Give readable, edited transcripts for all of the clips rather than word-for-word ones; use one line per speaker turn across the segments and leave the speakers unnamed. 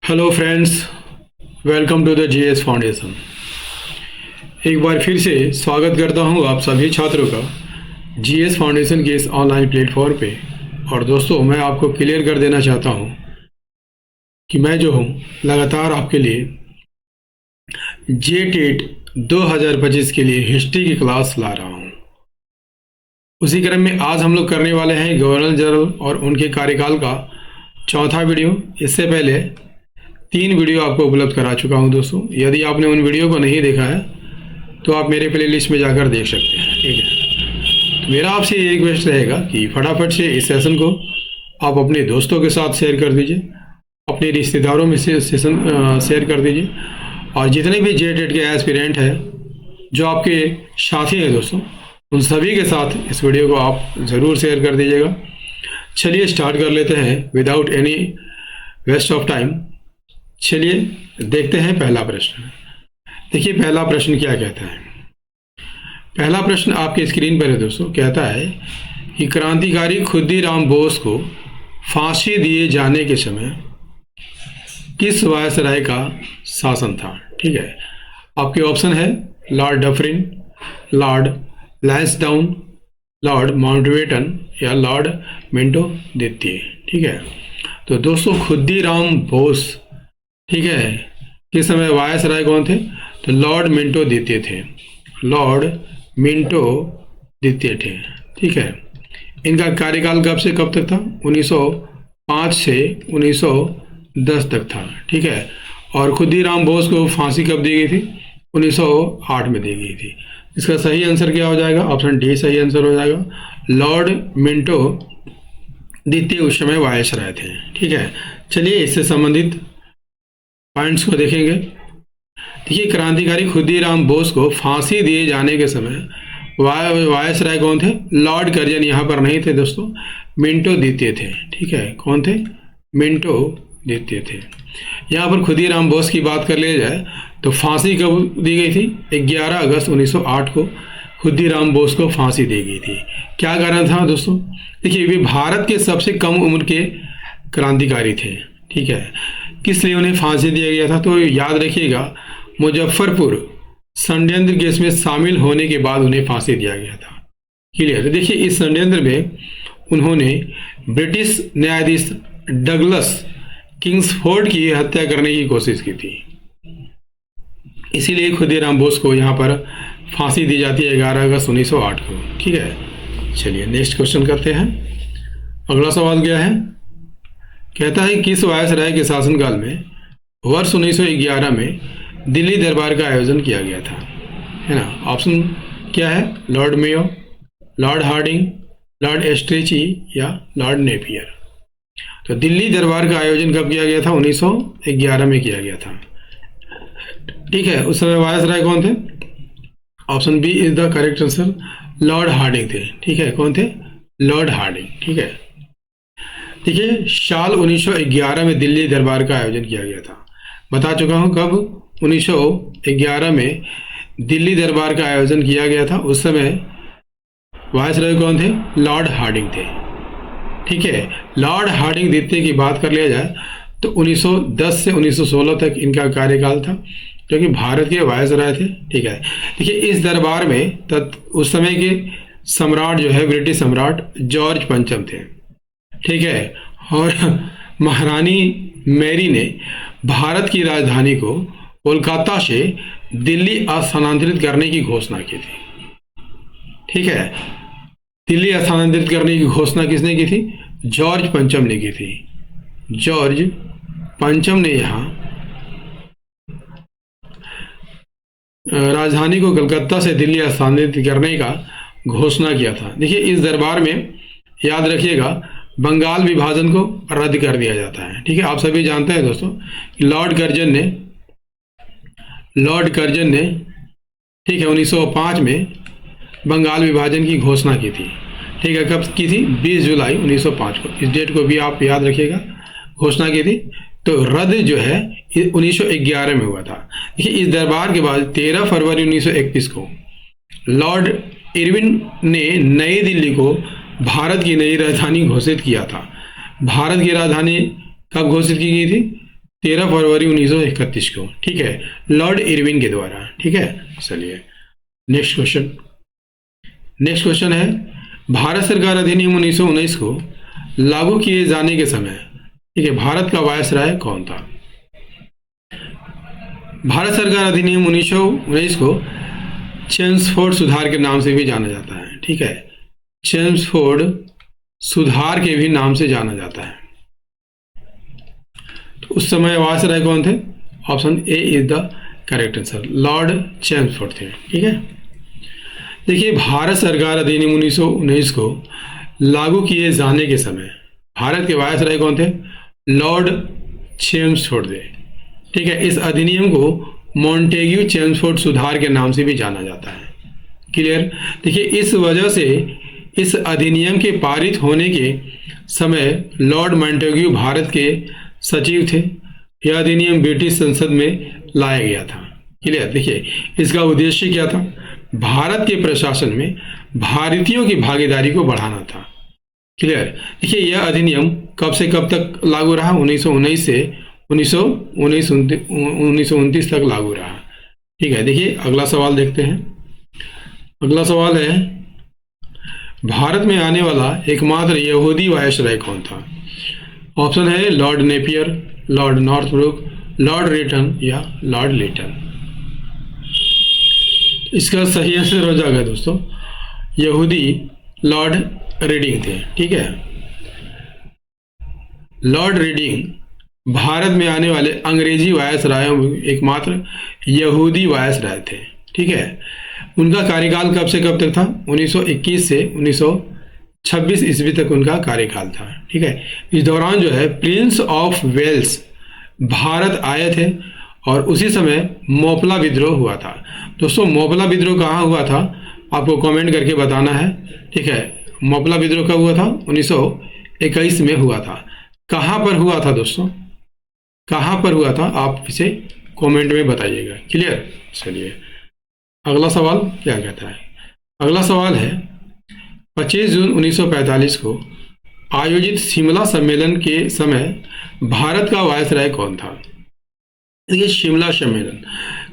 Hello friends, welcome to the GS foundation. एक बार फिर से स्वागत करता हूं आप सभी छात्रों का जीएस फाउंडेशन के इस ऑनलाइन प्लेटफॉर्म पे। और दोस्तों, मैं आपको क्लियर कर देना चाहता हूं कि मैं जो हूं लगातार आपके लिए जेटेट 2025 के लिए हिस्ट्री की क्लास ला रहा हूं। उसी क्रम में आज हम लोग करने वाले हैं गवर्नर जनरल और उनके कार्यकाल का चौथा वीडियो। इससे पहले 3 वीडियो आपको उपलब्ध करा चुका हूं दोस्तों। यदि आपने उन वीडियो को नहीं देखा है तो आप मेरे प्लेलिस्ट में जाकर देख सकते हैं, ठीक है। तो मेरा आपसे ये रिक्वेस्ट रहेगा कि फटाफट से इस सेशन को आप अपने दोस्तों के साथ शेयर कर दीजिए, अपने रिश्तेदारों में से सेशन शेयर कर दीजिए। और जितने भी जेटेट के एस्पिरेंट हैं जो आपके साथी हैं दोस्तों, उन सभी के साथ इस वीडियो को आप ज़रूर शेयर कर दीजिएगा। चलिए स्टार्ट कर लेते हैं without any waste of time. चलिए देखते हैं पहला प्रश्न। देखिए पहला प्रश्न क्या कहता है। पहला प्रश्न आपके स्क्रीन पर है दोस्तों। कहता है कि क्रांतिकारी खुदीराम बोस को फांसी दिए जाने के समय किस वायसराय का शासन था। ठीक है, आपके ऑप्शन है Lord Dufferin, Lord Lansdowne, Lord Mountbatten या लॉर्ड मिंटो द्वितीय। ठीक है, तो दोस्तों खुदीराम बोस, ठीक है, किस समय वायसराय कौन थे? तो लॉर्ड मिंटो द्वितीय थे। लॉर्ड मिंटो द्वितीय थे। ठीक है, इनका कार्यकाल कब से कब तक था? 1905 से 1910 तक था। ठीक है, और खुदीराम बोस को फांसी कब दी गई थी? 1908 में दी गई थी। इसका सही आंसर क्या हो जाएगा? ऑप्शन डी सही आंसर हो जाएगा। लॉर्ड मिंटो द्वितीय उस समय वायसराय थे। ठीक है, चलिए इससे संबंधित पॉइंट्स को देखेंगे। देखिए, क्रांतिकारी खुदीराम बोस को फांसी दिए जाने के समय वायसराय कौन थे? लॉर्ड कर्जन यहाँ पर नहीं थे दोस्तों, मिंटो द्वितीय थे। ठीक है, कौन थे? मिंटो द्वितीय थे। यहाँ पर खुदीराम बोस की बात कर लिया जाए तो फांसी कब दी गई थी? 11 अगस्त 1908 को खुदीराम बोस को फांसी दी गई थी। क्या कारण था दोस्तों? देखिए, वे भारत के सबसे कम उम्र के क्रांतिकारी थे। ठीक है, किस लिए उन्हें फांसी दिया गया था? तो याद रखिएगा, मुजफ्फरपुर षड्यंत्र केस में शामिल होने के बाद उन्हें फांसी दिया गया था। क्लियर? देखिए, इस षड्यंत्र में उन्होंने ब्रिटिश न्यायाधीश डगलस किंग्सफोर्ड की हत्या करने की कोशिश की थी। इसीलिए खुदीराम बोस को यहाँ पर फांसी दी जाती है 11 अगस्त 1908 को। ठीक है, चलिए नेक्स्ट क्वेश्चन करते हैं। अगला सवाल क्या है? कहता है किस वायसराय के शासनकाल में वर्ष 1911 में दिल्ली दरबार का आयोजन किया गया था? है ना, ऑप्शन क्या है? Lord Mayo, Lord Hardinge, Lord Strachey या लॉर्ड नेपियर। तो दिल्ली दरबार का आयोजन कब किया गया था? 1911 में किया गया था। ठीक है, उस समय वायसराय कौन थे? Option B is the correct answer, Lord Hardinge थे। ठीक है, कौन थे? Lord Hardinge. ठीक है, देखिए, साल 1911 में दिल्ली दरबार का आयोजन किया गया था। बता चुका हूं कब 1911 में दिल्ली दरबार का आयोजन किया गया था। उस समय वायसराय कौन थे? लॉर्ड हार्डिंग थे। ठीक है, लॉर्ड हार्डिंग द्वितीय की बात कर लिया जाए तो 1910 से 1916 तक इनका कार्यकाल था, जो कि भारत के वायसराय थे। ठीक है, देखिए, इस दरबार में उस समय के सम्राट जो है ब्रिटिश सम्राट जॉर्ज पंचम थे। ठीक है, और महारानी मैरी ने भारत की राजधानी को कोलकाता से दिल्ली स्थानांतरित करने की घोषणा की थी। ठीक है, दिल्ली स्थानांतरित करने की घोषणा किसने की थी? जॉर्ज पंचम ने की थी। जॉर्ज पंचम ने यहाँ राजधानी को कलकत्ता से दिल्ली स्थानांतरित करने का घोषणा किया था। देखिए, इस दरबार में याद रखिएगा बंगाल विभाजन को रद्द कर दिया जाता है। ठीक है, आप सभी जानते हैं दोस्तों कि लॉर्ड कर्जन ने ठीक है 1905 में बंगाल विभाजन की घोषणा की थी। ठीक है, कब की थी? 20 जुलाई 1905 को। इस डेट को भी आप याद रखिएगा, घोषणा की थी। तो रद्द जो है 1911 में हुआ था। देखिए, इस दरबार के बाद 13 फरवरी 1931 को लॉर्ड इरविन ने नई दिल्ली को भारत की नई राजधानी घोषित किया था। भारत की राजधानी कब घोषित की गई थी? 13 फरवरी 1931 को, ठीक है, लॉर्ड इरविन के द्वारा, ठीक है। चलिए नेक्स्ट क्वेश्चन है, भारत सरकार अधिनियम 1919 को लागू किए जाने के समय, ठीक है, भारत का वायसराय कौन था? भारत सरकार अधिनियम 1919 को चेम्सफोर्ड सुधार के नाम से भी जाना जाता है, ठीक है, चेम्सफोर्ड सुधार के भी नाम से जाना जाता है। तो उस समय वायसराय कौन थे? Option A is the correct answer, Lord Chelmsford थे, ठीक है। देखिए, भारत सरकार अधिनियम 1919 को लागू किए जाने के समय भारत के वायसराय कौन थे? लॉर्ड चेम्सफोर्ड थे, ठीक है। इस अधिनियम को मॉन्टेग्यू चेम्सफोर्ड सुधार के नाम से भी जाना जाता है। क्लियर? देखिए, इस वजह से इस अधिनियम के पारित होने के समय लॉर्ड मॉन्टेग्यू भारत के सचिव थे। यह अधिनियम ब्रिटिश संसद में लाया गया था। क्लियर? देखिए, इसका उद्देश्य क्या था? भारत के प्रशासन में भारतीयों की भागीदारी को बढ़ाना था। क्लियर? देखिए, यह अधिनियम कब से कब तक लागू रहा? 1919 से 1929 तक लागू रहा, ठीक है। देखिए, अगला सवाल देखते हैं। अगला सवाल है, भारत में आने वाला एकमात्र यहूदी वायसराय कौन था? ऑप्शन है Lord Napier, Lord Northbrook, Lord Ritton या लॉर्ड लिटन। इसका सही आंसर हो जाएगा दोस्तों, यहूदी लॉर्ड रीडिंग थे, ठीक है। लॉर्ड रीडिंग भारत में आने वाले अंग्रेजी वायसरायों में एकमात्र यहूदी वायसराय थे, ठीक है। उनका कार्यकाल कब से कब तक था? 1921 से 1926 ईस्वी तक उनका कार्यकाल था, ठीक है। इस दौरान जो है प्रिंस ऑफ वेल्स भारत आए थे और उसी समय मोपला विद्रोह हुआ था। दोस्तों, मोपला विद्रोह कहाँ हुआ था? आपको कमेंट करके बताना है, ठीक है। मोपला विद्रोह कब हुआ था? 1921 में हुआ था। कहाँ पर हुआ था दोस्तों? कहाँ पर हुआ था? आप इसे कमेंट में बताइएगा। क्लियर? चलिए अगला सवाल क्या कहता है। अगला सवाल है, 25 जून 1945 को आयोजित शिमला सम्मेलन के समय भारत का वायसराय कौन था? ये शिमला सम्मेलन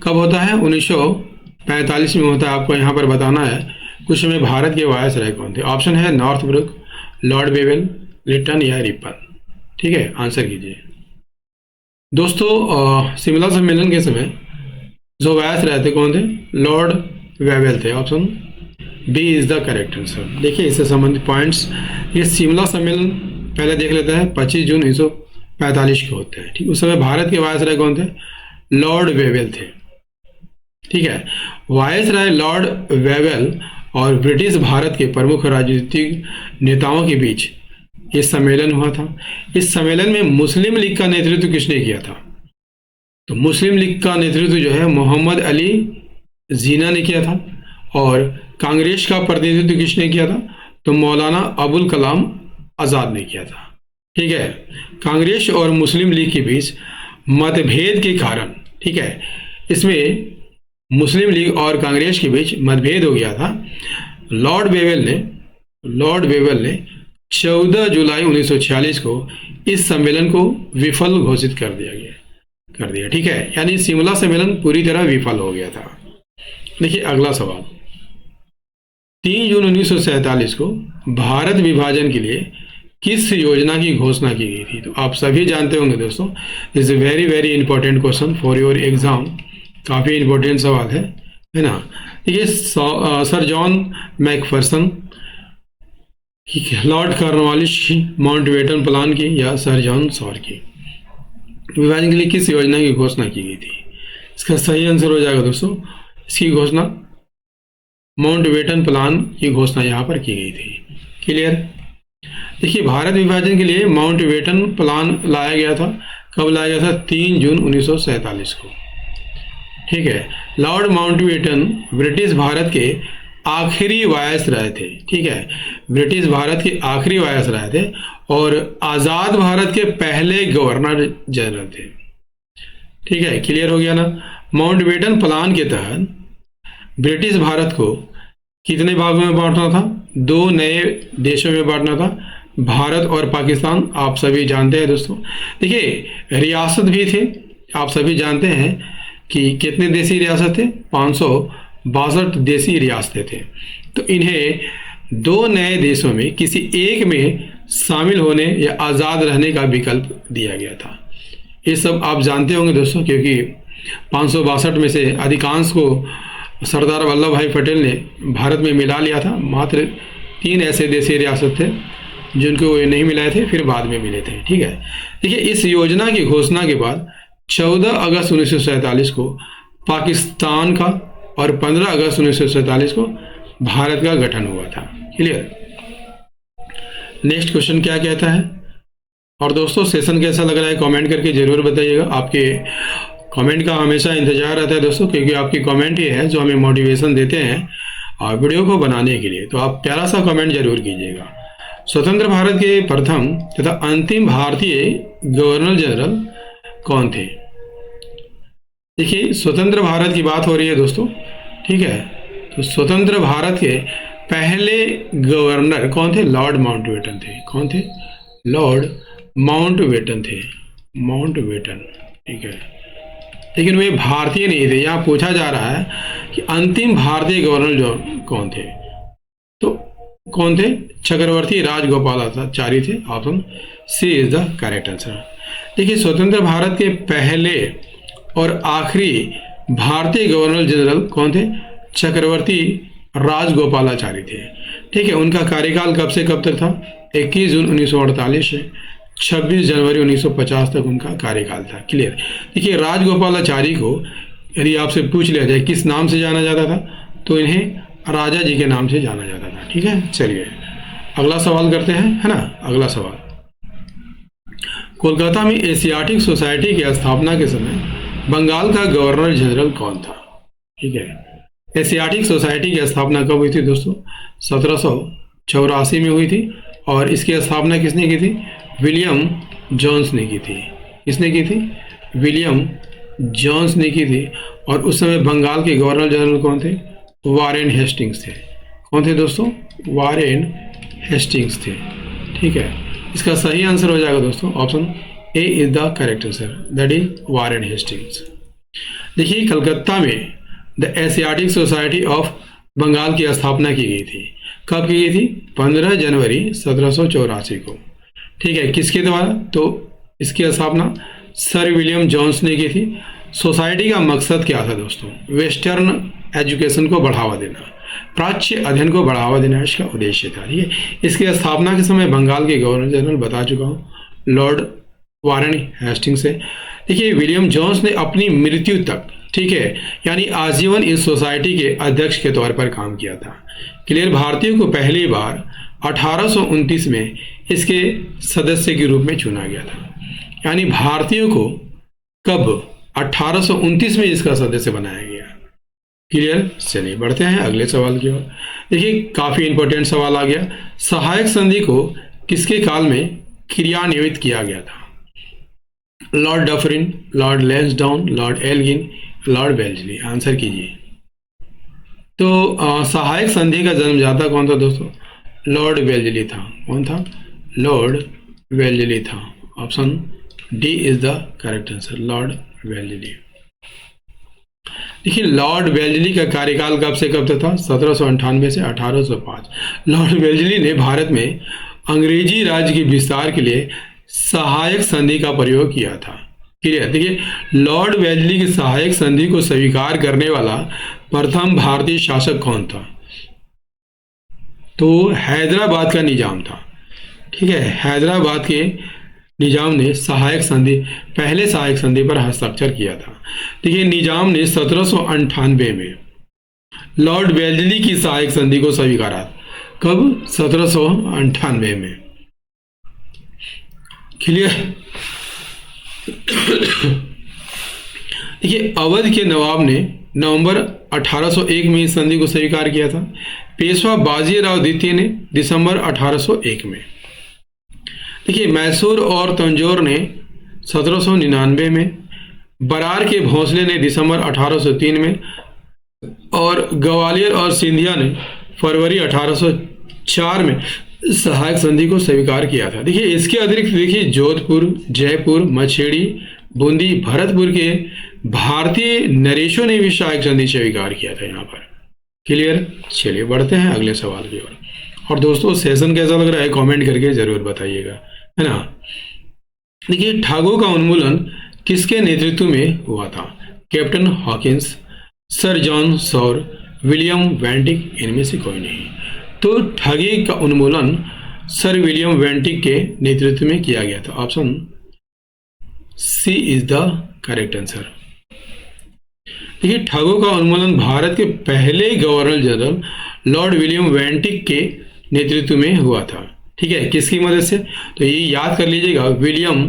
कब होता है? 1945 में होता है। आपको यहाँ पर बताना है कुछ समय भारत के वायसराय कौन थे। ऑप्शन है नॉर्थब्रुक, लॉर्ड वेवेल, लिटन या रिपन, ठीक है। आंसर कीजिए दोस्तों। शिमला सम्मेलन के समय जो वायसराय थे कौन थे? लॉर्ड वेवेल थे। Option B is the correct answer. देखिए, इससे संबंधित पॉइंट्स, ये शिमला सम्मेलन पहले देख लेते हैं। 25 जून 1945 के होते हैं, ठीक। उस समय भारत के वायसराय कौन थे? लॉर्ड वेवेल थे, ठीक है। वायसराय लॉर्ड वेवेल और ब्रिटिश भारत के प्रमुख राजनीतिक नेताओं के बीच ये सम्मेलन हुआ था। इस सम्मेलन में मुस्लिम लीग का नेतृत्व किसने किया था? तो मुस्लिम लीग का नेतृत्व जो है मोहम्मद अली जीना ने किया था। और कांग्रेस का प्रतिनिधित्व किसने किया था? तो मौलाना अबुल कलाम आज़ाद ने किया था, ठीक है। कांग्रेस और मुस्लिम लीग के बीच मतभेद के कारण, ठीक है, इसमें मुस्लिम लीग और कांग्रेस के बीच मतभेद हो गया था। लॉर्ड वेवेल ने 14 जुलाई 1946 को इस सम्मेलन को विफल घोषित कर दिया, ठीक है। यानी शिमला सम्मेलन पूरी तरह विफल हो गया था। देखिए अगला सवाल, 3 जून 1947 को भारत विभाजन के लिए किस योजना की घोषणा की गई थी? तो आप सभी जानते होंगे दोस्तों, is a very very important question for your exam. काफ़ी इंपॉर्टेंट सवाल है ना। देखिए, sir John Macpherson, Lord Cornwallis की माउंटबेटन प्लान की या सर जॉन सॉर की विभाजन के लिए किस योजना की घोषणा की गई थी? इसका सही आंसर हो जाएगा दोस्तों, इसकी घोषणा माउंटबेटन प्लान की घोषणा यहाँ पर की गई थी। क्लियर? देखिए, भारत विभाजन के लिए माउंटबेटन प्लान लाया गया था। कब लाया गया था? 3 जून 1947 को, ठीक है। लॉर्ड माउंटबेटन ब्रिटिश भारत के आखिरी वायसराय थे, ठीक है। ब्रिटिश भारत के आखिरी वायसराय थे और आज़ाद भारत के पहले गवर्नर जनरल थे, ठीक है। क्लियर हो गया ना। माउंटबेटन प्लान के तहत ब्रिटिश भारत को कितने भागों में बांटना था? 2 नए देशों में बांटना था, भारत और पाकिस्तान आप सभी जानते हैं दोस्तों। देखिए रियासत भी थे, आप सभी जानते हैं कि कितने देसी रियासत थे, 562 देसी रियासतें थे। तो इन्हें दो नए देशों में किसी एक में शामिल होने या आज़ाद रहने का विकल्प दिया गया था। ये सब आप जानते होंगे दोस्तों, क्योंकि 562 में से अधिकांश को सरदार वल्लभ भाई पटेल ने भारत में मिला लिया था। मात्र 3 ऐसे देशी रियासत थे जिनको ये नहीं मिलाए थे, फिर बाद में मिले थे। ठीक है, देखिए इस योजना की घोषणा के बाद 14 अगस्त 1947 को पाकिस्तान का और 15 अगस्त 1947 को भारत का गठन हुआ था। क्लियर। नेक्स्ट क्वेश्चन क्या कहता है? और दोस्तों सेशन कैसा लग रहा है कमेंट करके जरूर बताइएगा। आपके कमेंट का हमेशा इंतजार रहता है दोस्तों, क्योंकि आपकी कमेंट ही है जो हमें मोटिवेशन देते हैं और वीडियो को बनाने के लिए। तो आप प्यारा सा कमेंट जरूर कीजिएगा। स्वतंत्र भारत के प्रथम तथा अंतिम भारतीय गवर्नर जनरल कौन थे? देखिए स्वतंत्र भारत की बात हो रही है दोस्तों, ठीक है। तो स्वतंत्र भारत के पहले गवर्नर कौन थे? लॉर्ड माउंटबेटन थे। कौन थे? लॉर्ड माउंटबेटन थे। माउंटबेटन, ठीक है। लेकिन वे भारतीय नहीं थे। यहाँ पूछा जा रहा है कि अंतिम भारतीय गवर्नर जो कौन थे, तो कौन थे? चक्रवर्ती राजगोपालाचारी थे। Option C is the correct answer. देखिए स्वतंत्र भारत के पहले और आखिरी भारतीय गवर्नर जनरल कौन थे? चक्रवर्ती राजगोपालाचारी थे। ठीक है, उनका कार्यकाल कब से कब तक था? 21 जून 1948 से 26 जनवरी 1950 तक उनका कार्यकाल था। क्लियर। देखिए राजगोपालाचारी को यदि आपसे पूछ लिया जाए किस नाम से जाना जाता था, तो इन्हें राजा जी के नाम से जाना जाता था। ठीक है, चलिए अगला सवाल करते हैं, है ना। अगला सवाल, कोलकाता में एशियाटिक सोसाइटी की स्थापना के समय बंगाल का गवर्नर जनरल कौन था? ठीक है, एशियाटिक सोसाइटी की स्थापना कब हुई थी दोस्तों? 1784 में हुई थी। और इसकी स्थापना किसने की थी? विलियम जोन्स ने की थी। किसने की थी? विलियम जोन्स ने की थी। और उस समय बंगाल के गवर्नर जनरल कौन थे? वारेन हेस्टिंग्स थे। कौन थे दोस्तों? वारेन हेस्टिंग्स थे। ठीक है, इसका सही आंसर हो जाएगा दोस्तों option A is the correct answer, that is Warren Hastings. देखिए कलकत्ता में the Asiatic society of Bengal की स्थापना की गई थी। कब की गई थी? 15 जनवरी 1784 को। ठीक है, किसके द्वारा? तो इसकी स्थापना सर विलियम जोन्स ने की थी। सोसाइटी का मकसद क्या था दोस्तों? वेस्टर्न एजुकेशन को बढ़ावा देना, प्राच्य अध्ययन को बढ़ावा देना इसका उद्देश्य था। ठीक है, इसकी स्थापना के समय बंगाल के गवर्नर जनरल बता चुका हूँ, लॉर्ड वारेन हेस्टिंग्स है। देखिए विलियम जोन्स ने अपनी मृत्यु तक, ठीक है, यानी आजीवन इस सोसाइटी के अध्यक्ष के तौर पर काम किया था। क्लियर। भारतीयों को पहली बार 1829 में इसके सदस्य के रूप में चुना गया था। यानी भारतीयों को कब? 1829 में इसका सदस्य बनाया गया। क्लियर। चलिए बढ़ते हैं अगले सवाल की ओर। देखिए काफी इंपॉर्टेंट सवाल आ गया। सहायक संधि को किसके काल में क्रियान्वित किया गया था? Lord Dufferin, Lord Lansdowne, Lord Elgin, Lord Wellesley. Answer कीजिए। तो सहायक संधि का जन्मदाता कौन था दोस्तों? लॉर्ड वेल्जली था। कौन था? लॉर्ड वेल्जली था। Option d is the correct answer, Lord Wellesley. देखिए लॉर्ड वेल्जली का कार्यकाल कब से कब तक था? 1798 से 1805। लॉर्ड वेल्जली ने भारत में अंग्रेजी राज्य के विस्तार के लिए सहायक संधि का प्रयोग किया था। क्लियर। देखिए लॉर्ड वेल्जली की सहायक संधि को स्वीकार करने वाला प्रथम भारतीय शासक कौन था? तो हैदराबाद का निजाम था। ठीक है, हैदराबाद के निजाम ने पहले सहायक संधि पर हस्ताक्षर किया था। देखिए निजाम ने 1798 में लॉर्ड वेल्जली की सहायक संधि को स्वीकारा। कब? 1798 में। क्लियर। देखिए अवध के नवाब ने नवंबर 1801 में इस संधि को स्वीकार किया था। पेशवा बाजीराव द्वितीय ने दिसंबर 1801 में। देखिए मैसूर और तंजौर ने 1799 में, बरार के भोंसले ने दिसंबर 1803 में, और ग्वालियर और सिंधिया ने फरवरी 1804 में सहायक संधि को स्वीकार किया था। देखिए इसके अतिरिक्त देखिए जोधपुर, जयपुर, मछेड़ी, बूंदी, भरतपुर के भारतीय नरेशों ने भी सहायक संधि स्वीकार किया था यहाँ पर। क्लियर। चलिए बढ़ते हैं अगले सवाल की ओर। और दोस्तों सेशन कैसा लग रहा है कमेंट करके जरूर बताइएगा, है ना। देखिए ठागो का उन्मूलन किसके नेतृत्व में हुआ था? Captain Hawkins, sir John Shore, William Bentinck, इनमें से कोई नहीं। तो ठगी का उन्मूलन सर विलियम वेंटिक के नेतृत्व में किया गया था। Option C is the correct answer. देखिए ठगों का उन्मूलन भारत के पहले governor general Lord William Bentinck के नेतृत्व में हुआ था। ठीक है, किसकी मदद से? तो ये याद कर लीजिएगा, विलियम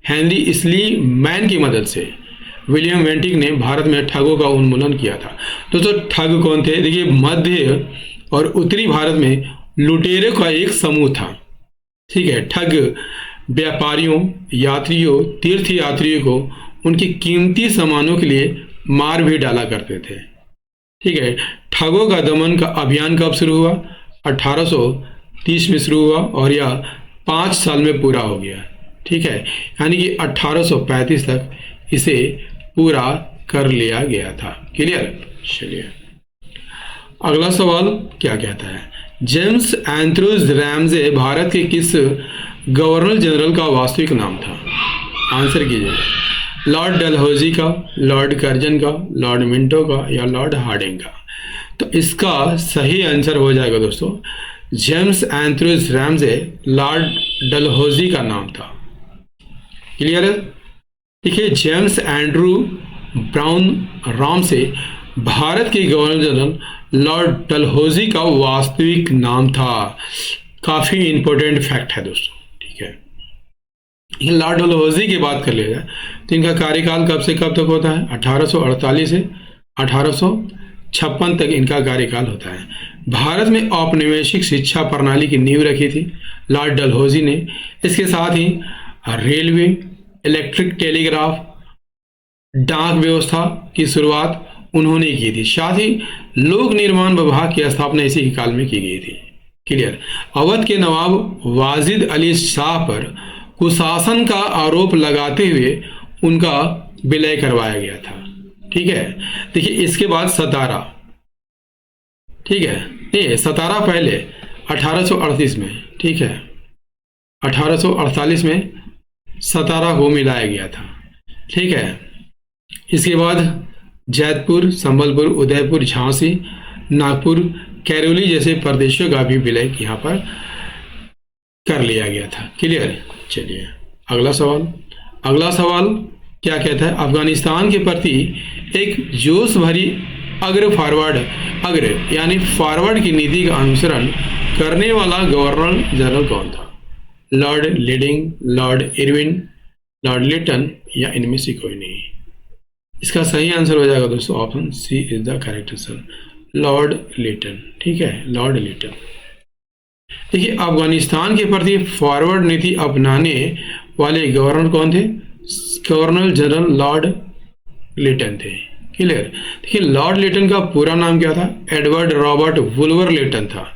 हेनरी स्ली मैन की मदद से विलियम वेंटिक ने भारत में ठगों का उन्मूलन किया था। दोस्तों ठग कौन थे? देखिए मध्य और उत्तरी भारत में लुटेरे का एक समूह था। ठीक है, ठग व्यापारियों, यात्रियों, तीर्थ यात्रियों को उनकी कीमती सामानों के लिए मार भी डाला करते थे। ठीक है, ठगों का दमन का अभियान कब शुरू हुआ? 1830 में शुरू हुआ और यह 5 साल में पूरा हो गया। ठीक है, यानी कि 1835 तक इसे पूरा कर लिया गया था। क्लियर। चलिए अगला सवाल क्या कहता है? जेम्स एंथ्रूज रैमजे भारत के किस गवर्नर जनरल का वास्तविक नाम था? आंसर कीजिए। लॉर्ड डलहौजी का, लॉर्ड कर्जन का, लॉर्ड मिंटो का या लॉर्ड हार्डिंग का? तो इसका सही आंसर हो जाएगा दोस्तों जेम्स एंथ्रूज रैमजे, लॉर्ड डलहौजी का नाम था। क्लियर है। देखिए जेम्स एंड्रू ब्राउन राम से भारत के गवर्नर जनरल लॉर्ड डलहौजी का वास्तविक नाम था। काफी इंपॉर्टेंट फैक्ट है दोस्तों। ठीक है, लॉर्ड डलहौजी की बात कर लिया जाए तो इनका कार्यकाल कब से कब तक होता है? 1848 से 1856 तक इनका कार्यकाल होता है। भारत में औपनिवेशिक शिक्षा प्रणाली की नींव रखी थी लॉर्ड डलहौजी ने। इसके साथ ही रेलवे, इलेक्ट्रिक टेलीग्राफ, डाक व्यवस्था की शुरुआत उन्होंने की थी। साथ ही लोक निर्माण विभाग की स्थापना इसी के काल में की गई थी। क्लियर। अवध के नवाब वाजिद अली शाह पर कुशासन का आरोप लगाते हुए उनका विलय करवाया गया था। ठीक है, देखिए इसके बाद सतारा, ठीक है, नहीं सतारा पहले 1838 में, ठीक है, 1848 में सतारा को मिलाया गया था। ठीक है, इसके बाद जैतपुर, संबलपुर, उदयपुर, झांसी, नागपुर, कैरोली जैसे प्रदेशों का भी विलय यहाँ पर कर लिया गया था। क्लियर। चलिए अगला सवाल। अगला सवाल क्या कहता है? अफगानिस्तान के प्रति एक जोश भरी अग्र यानी फॉरवर्ड की नीति का अनुसरण करने वाला गवर्नर जनरल कौन था? Lord Reading, Lord Irwin, Lord Lytton या इनमें से कोई नहीं? इसका सही आंसर हो जाएगा दोस्तों option C is the correct answer, Lord Lytton. ठीक है, लॉर्ड लिटन। देखिए अफगानिस्तान के प्रति फॉरवर्ड नीति अपनाने वाले गवर्नर कौन थे? गवर्नर जनरल लॉर्ड लिटन थे। क्लियर। देखिए लॉर्ड लिटन का पूरा नाम क्या था? एडवर्ड रॉबर्ट वुल्वर लिटन था।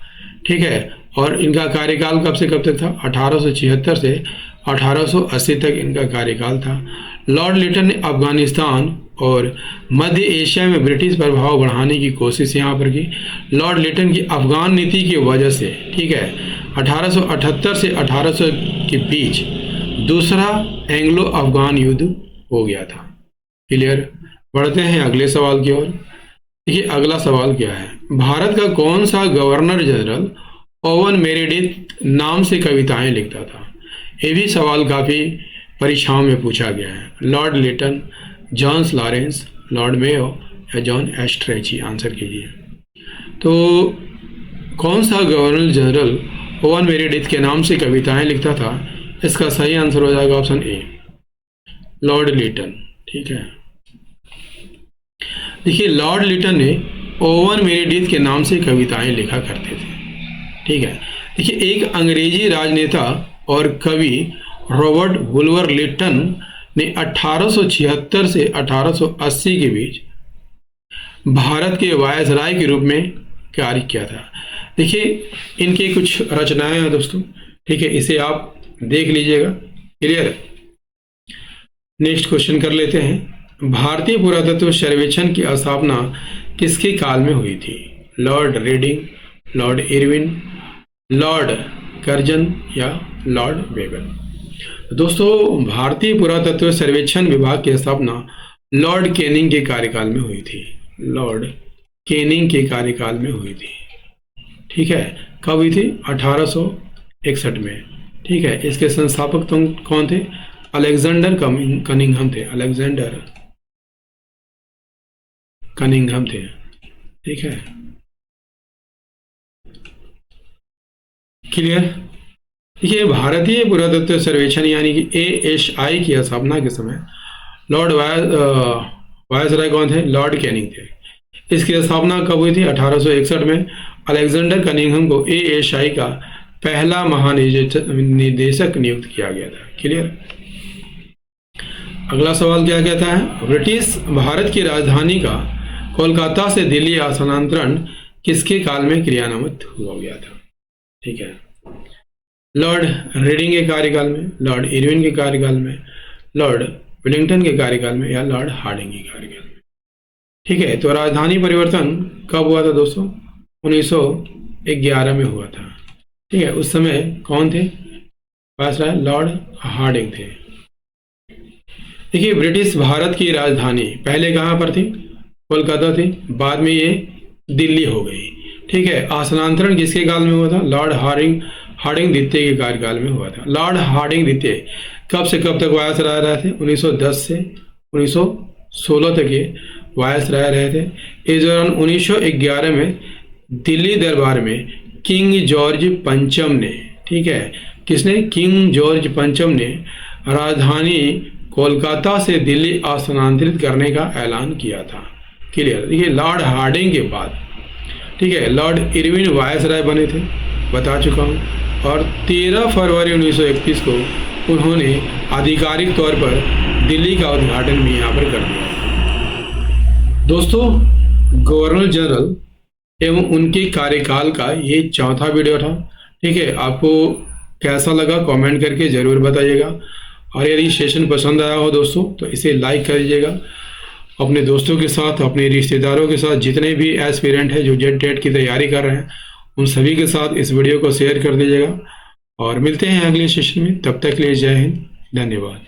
ठीक है, और इनका कार्यकाल कब से कब तक था? 1876 से 1880 तक इनका कार्यकाल था। लॉर्ड लिटन ने अफगानिस्तान और मध्य एशिया में ब्रिटिश प्रभाव बढ़ाने की कोशिश यहाँ पर की। लॉर्ड लिटन की अफगान नीति की वजह से, ठीक है, 1878 से 1800 के बीच दूसरा एंग्लो अफगान युद्ध हो गया था। क्लियर। बढ़ते हैं अगले सवाल की ओर। देखिए अगला सवाल क्या है? भारत का कौन सा गवर्नर जनरल ओवन मेरेडिथ नाम से कविताएं लिखता था? ये भी सवाल काफी परीक्षाओं में पूछा गया है। Lord Lytton, John Lawrence, Lord Mayo या जॉन एस्ट्रेची? आंसर कीजिए। तो कौन सा गवर्नर जनरल ओवन मेरेडिथ के नाम से कविताएं लिखता था? इसका सही आंसर हो जाएगा ऑप्शन ए, लॉर्ड लिटन। ठीक है, देखिए लॉर्ड लिटन ने ओवन मेरेडिथ के नाम से कविताएं लिखा करते थे। ठीक है, देखिए एक अंग्रेजी राजनेता और कवि रॉबर्ट वुल्वर लिटन ने 1876 से 1880 के बीच भारत के वायसराय के रूप में कार्य किया था। देखिए इनकी कुछ रचनाएं हैं दोस्तों, ठीक है, इसे आप देख लीजिएगा। क्लियर है। नेक्स्ट क्वेश्चन कर लेते हैं। भारतीय पुरातत्व सर्वेक्षण की स्थापना किसके काल में हुई थी? Lord reading, Lord Irwin, Lord Curzon या लॉर्ड वेबर? दोस्तों भारतीय पुरातत्व सर्वेक्षण विभाग की स्थापना लॉर्ड कैनिंग के कार्यकाल में हुई थी। लॉर्ड कैनिंग के कार्यकाल में हुई थी, ठीक है। कब हुई थी? 1861 में, ठीक है। इसके संस्थापक तो कौन थे? अलेक्जेंडर कनिंघम थे। अलेक्जेंडर कनिंघम थे, ठीक है। क्लियर। देखिए भारतीय पुरातत्व सर्वेक्षण यानी कि ASI की स्थापना के समय लॉर्ड वायसराय कौन थे? लॉर्ड कैनिंग थे। इसकी स्थापना कब हुई थी? 1861 में। अलेक्जेंडर कनिंघम को ASI का पहला महानिदेशक नियुक्त किया गया था। क्लियर। अगला सवाल क्या कहता है? ब्रिटिश भारत की राजधानी का कोलकाता से दिल्ली स्थानांतरण किसके काल में क्रियान्वित हो गया था? ठीक है। लॉर्ड रीडिंग के कार्यकाल में, लॉर्ड इरविन के कार्यकाल में, लॉर्ड वेलिंगटन के कार्यकाल में या लॉर्ड हार्डिंग के कार्यकाल में? ठीक है। तो राजधानी परिवर्तन कब हुआ था दोस्तों? 1911 में हुआ था, ठीक है। उस समय कौन थे वायसराय? लॉर्ड हार्डिंग थे। देखिए ब्रिटिश भारत की राजधानी पहले कहाँ पर थी? कोलकाता थी, बाद में ये दिल्ली हो गई, ठीक है। स्थानांतरण किसके काल में हुआ था? लॉर्ड हार्डिंग द्वितीय के कार्यकाल में हुआ था। लॉर्ड हार्डिंग द्वितीय कब से कब तक वायसराय रहे थे? 1910 से 1916 तक ये वायसराय रहे थे। इस दौरान 1911 में दिल्ली दरबार में किंग जॉर्ज पंचम ने, ठीक है, किसने? किंग जॉर्ज पंचम ने राजधानी कोलकाता से दिल्ली स्थानांतरित करने का ऐलान किया था। क्लियर। देखिए लॉर्ड हार्डिंग के बाद, ठीक है, लॉर्ड इरविन वायसराय बने थे, बता चुका हूँ। और 13 फरवरी 1931 को उन्होंने आधिकारिक तौर पर दिल्ली का उद्घाटन भी यहाँ पर कर दिया। दोस्तों गवर्नर जनरल एवं उनके कार्यकाल का ये चौथा वीडियो था, ठीक है। आपको कैसा लगा कमेंट करके ज़रूर बताइएगा। और यदि सेशन पसंद आया हो दोस्तों तो इसे लाइक कर दीजिएगा। अपने दोस्तों के साथ, अपने रिश्तेदारों के साथ, जितने भी एस्पिरेंट हैं जो जेट टेट की तैयारी कर रहे हैं उन सभी के साथ इस वीडियो को शेयर कर दीजिएगा। और मिलते हैं अगले सेशन में, तब तक के लिए जय हिंद, धन्यवाद।